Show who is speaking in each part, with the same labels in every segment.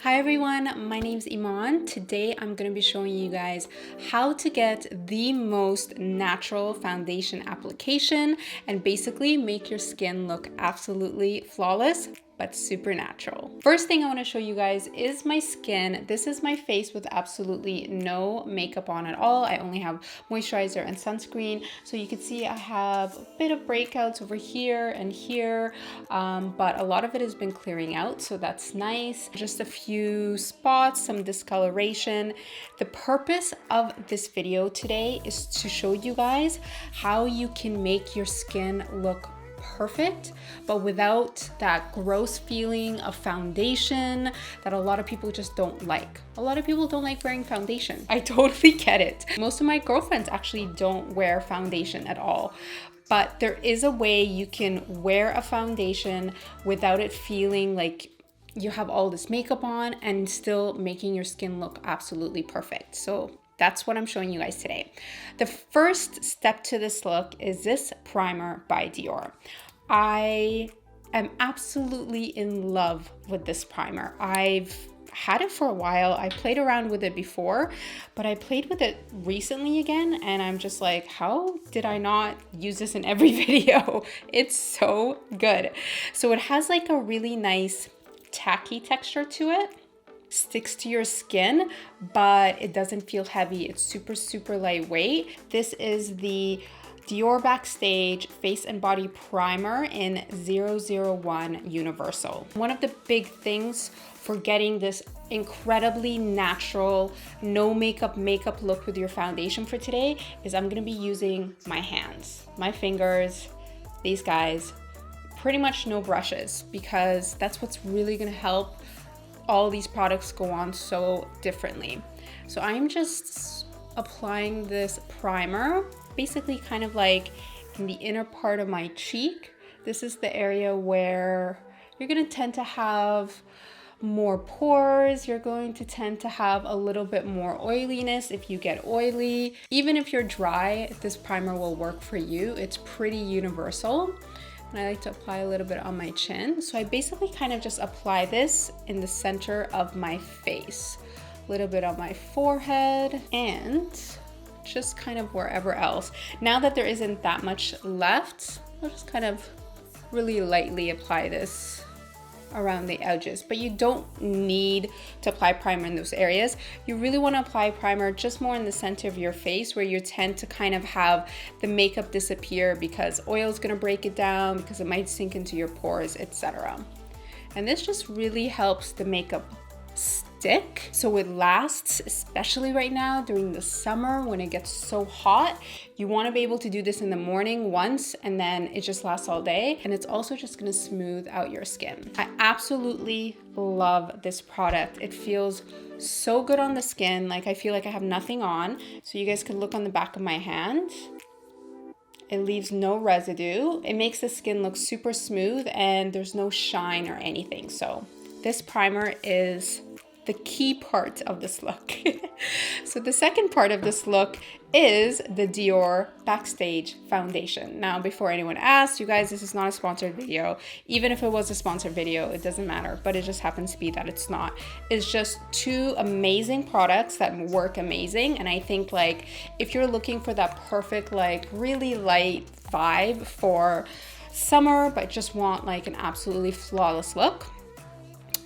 Speaker 1: Hi everyone, my name's Eman. Today I'm going to be showing you guys how to get the most natural foundation application and basically make your skin look absolutely flawless but super natural. First thing I want to show you guys is my skin. This is my face with absolutely no makeup on at all. I only have moisturizer and sunscreen. So you can see I have a bit of breakouts over here and here, but a lot of it has been clearing out, so that's nice. Just a few spots, some discoloration. The purpose of this video today is to show you guys how you can make your skin look perfect, but without that gross feeling of foundation that a lot of people just don't like. A lot of people don't like wearing foundation. I totally get it. Most of my girlfriends actually don't wear foundation at all. But there is a way you can wear a foundation without it feeling like you have all this makeup on and still making your skin look absolutely perfect. So that's what I'm showing you guys today. The first step to this look is this primer by Dior. I am absolutely in love with this primer. I've had it for a while. I played around with it before, but I played with it recently again, and I'm just like, how did I not use this in every video? It's so good. So it has like a really nice tacky texture to it. Sticks to your skin, but it doesn't feel heavy. It's super lightweight. This is the Dior Backstage Face and Body Primer in 001 Universal. One of the big things for getting this incredibly natural, no makeup look with your foundation for today is I'm gonna be using my hands, my fingers, these guys, pretty much no brushes, because that's what's really gonna help all these products go on so differently. So I'm just applying this primer, basically kind of like in the inner part of my cheek. This is the area where you're gonna tend to have more pores. You're going to tend to have a little bit more oiliness if you get oily. Even if you're dry, this primer will work for you. It's pretty universal. And I like to apply a little bit on my chin. So I basically kind of just apply this in the center of my face, a little bit on my forehead, and just kind of wherever else. Now that there isn't that much left, I'll just kind of really lightly apply this around the edges, but you don't need to apply primer in those areas. You really want to apply primer just more in the center of your face, where you tend to kind of have the makeup disappear because oil is going to break it down, because it might sink into your pores, etc. And this just really helps the makeup stick, so it lasts, especially right now during the summer when it gets so hot. You want to be able to do this in the morning once, and then it just lasts all day, and it's also just going to smooth out your skin. I absolutely love this product. It feels so good on the skin, like I feel like I have nothing on. So you guys can look on the back of my hand. It leaves no residue. It makes the skin look super smooth, and there's no shine or anything. So this primer is the key part of this look. So the second part of this look is the Dior Backstage Foundation. Now, before anyone asks, you guys, this is not a sponsored video. Even if it was a sponsored video, it doesn't matter, but it just happens to be that it's not. It's just two amazing products that work amazing. And I think like if you're looking for that perfect, like really light vibe for summer, but just want like an absolutely flawless look,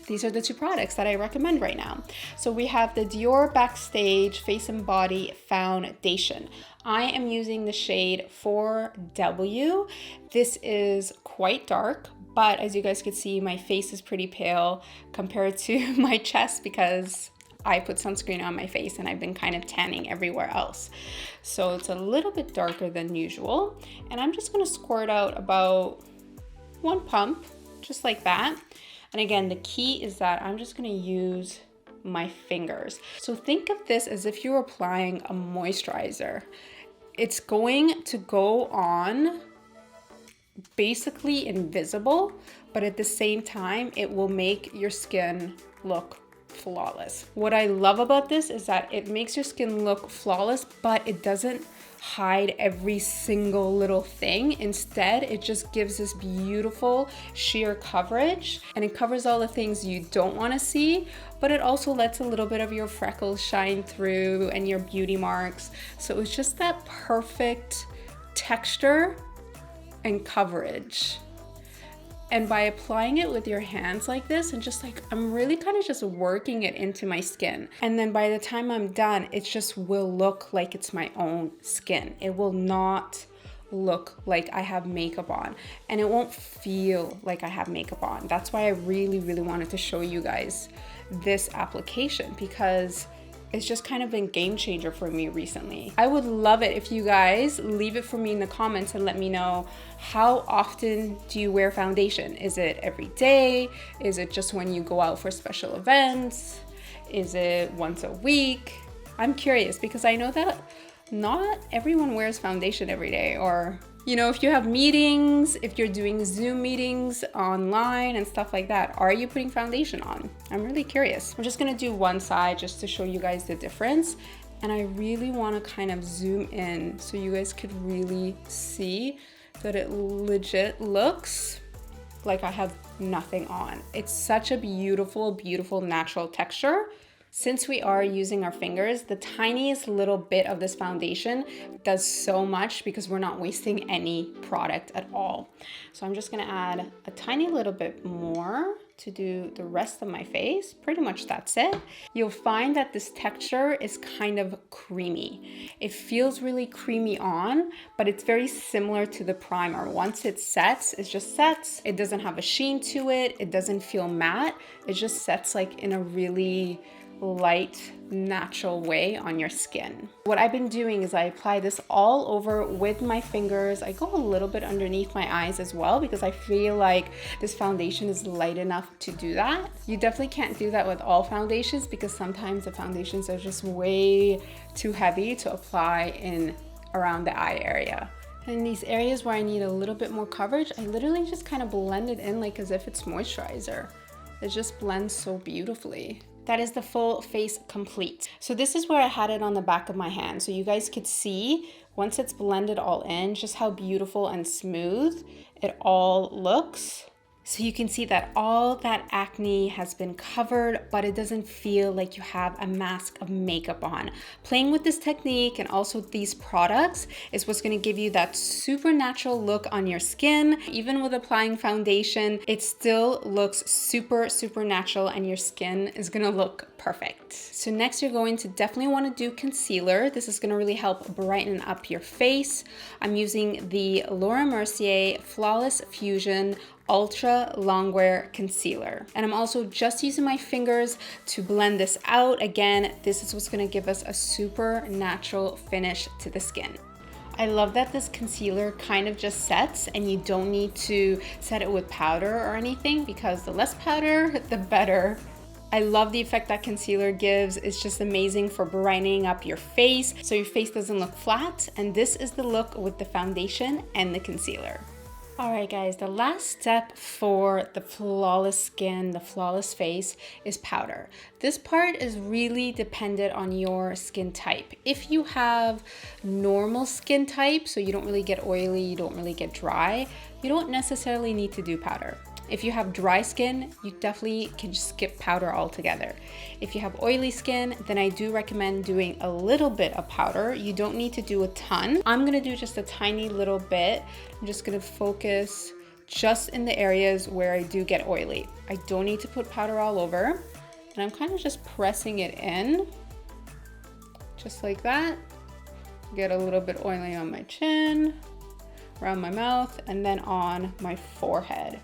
Speaker 1: these are the two products that I recommend right now. So we have the Dior Backstage Face and Body Foundation. I am using the shade 4W. This is quite dark, but as you guys can see, my face is pretty pale compared to my chest because I put sunscreen on my face and I've been kind of tanning everywhere else. So it's a little bit darker than usual. And I'm just gonna squirt out about one pump, just like that. And again, the key is that I'm just gonna use my fingers. So think of this as if you're applying a moisturizer. It's going to go on basically invisible, but at the same time, it will make your skin look flawless. What I love about this is that it makes your skin look flawless, but it doesn't hide every single little thing. Instead, it just gives this beautiful sheer coverage, and it covers all the things you don't want to see, but it also lets a little bit of your freckles shine through and your beauty marks. So it's just that perfect texture and coverage. And by applying it with your hands like this and just like, I'm really kind of just working it into my skin. And then by the time I'm done, it just will look like it's my own skin. It will not look like I have makeup on, and it won't feel like I have makeup on. That's why I really, really wanted to show you guys this application, because it's just kind of been a game changer for me recently. I would love it if you guys leave it for me in the comments and let me know, how often do you wear foundation? Is it every day? Is it just when you go out for special events? Is it once a week? I'm curious, because I know that not everyone wears foundation every day, or you know, if you have meetings, if you're doing Zoom meetings online and stuff like that, are you putting foundation on? I'm really curious. I'm just gonna do one side just to show you guys the difference. And I really wanna kind of zoom in so you guys could really see that it legit looks like I have nothing on. It's such a beautiful, beautiful natural texture. Since we are using our fingers, the tiniest little bit of this foundation does so much because we're not wasting any product at all. So I'm just gonna add a tiny little bit more to do the rest of my face. Pretty much that's it. You'll find that this texture is kind of creamy. It feels really creamy on, but it's very similar to the primer. Once it sets, it just sets. It doesn't have a sheen to it. It doesn't feel matte. It just sets like in a really light, natural way on your skin. What I've been doing is I apply this all over with my fingers. I go a little bit underneath my eyes as well, because I feel like this foundation is light enough to do that. You definitely can't do that with all foundations, because sometimes the foundations are just way too heavy to apply in around the eye area. And in these areas where I need a little bit more coverage, I literally just kind of blend it in like as if it's moisturizer. It just blends so beautifully. That is the full face complete. So this is where I had it on the back of my hand. So you guys could see, once it's blended all in, just how beautiful and smooth it all looks. So you can see that all that acne has been covered, but it doesn't feel like you have a mask of makeup on. Playing with this technique and also these products is what's gonna give you that super natural look on your skin. Even with applying foundation, it still looks super, super natural, and your skin is gonna look perfect. So next you're going to definitely wanna do concealer. This is gonna really help brighten up your face. I'm using the Laura Mercier Flawless Fusion Ultra Longwear Concealer. And I'm also just using my fingers to blend this out. Again, this is what's gonna give us a super natural finish to the skin. I love that this concealer kind of just sets, and you don't need to set it with powder or anything, because the less powder, the better. I love the effect that concealer gives. It's just amazing for brightening up your face so your face doesn't look flat. And this is the look with the foundation and the concealer. All right, guys, the last step for the flawless skin, the flawless face, is powder. This part is really dependent on your skin type. If you have normal skin type, so you don't really get oily, you don't really get dry, you don't necessarily need to do powder. If you have dry skin, you definitely can just skip powder altogether. If you have oily skin, then I do recommend doing a little bit of powder. You don't need to do a ton. I'm gonna do just a tiny little bit. I'm just gonna focus just in the areas where I do get oily. I don't need to put powder all over. And I'm kind of just pressing it in, just like that. Get a little bit oily on my chin, around my mouth, and then on my forehead.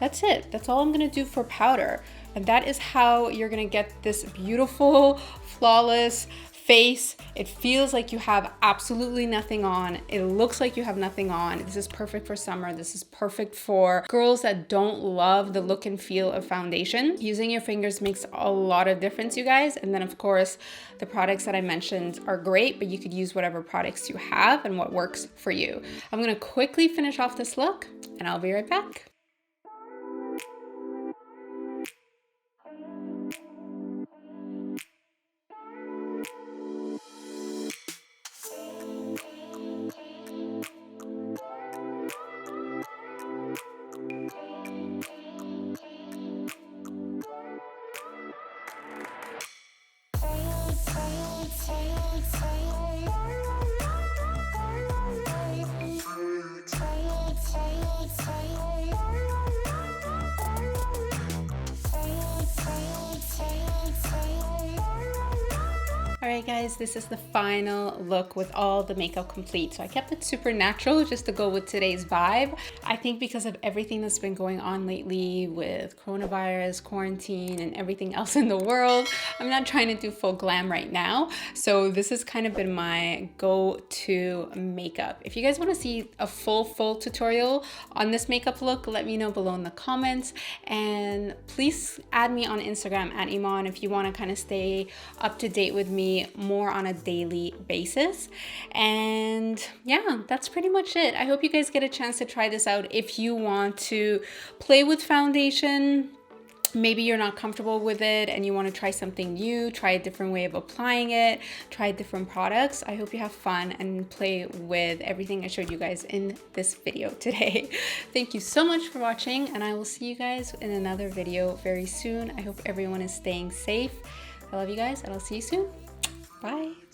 Speaker 1: That's it. That's all I'm gonna do for powder. And that is how you're gonna get this beautiful, flawless face. It feels like you have absolutely nothing on. It looks like you have nothing on. This is perfect for summer. This is perfect for girls that don't love the look and feel of foundation. Using your fingers makes a lot of difference, you guys. And then of course, the products that I mentioned are great, but you could use whatever products you have and what works for you. I'm gonna quickly finish off this look and I'll be right back. Alright guys, this is the final look with all the makeup complete. So I kept it super natural just to go with today's vibe. I think because of everything that's been going on lately with coronavirus, quarantine, and everything else in the world, I'm not trying to do full glam right now. So this has kind of been my go-to makeup. If you guys want to see a full tutorial on this makeup look, let me know below in the comments. And please add me on Instagram at Eman if you want to kind of stay up to date with me more on a daily basis. And yeah, that's pretty much it. I hope you guys get a chance to try this out if you want to play with foundation. Maybe you're not comfortable with it and you want to try something new, try a different way of applying it, try different products. I hope you have fun and play with everything I showed you guys in this video today. Thank you so much for watching, and I will see you guys in another video very soon. I hope everyone is staying safe. I love you guys, and I'll see you soon. Bye.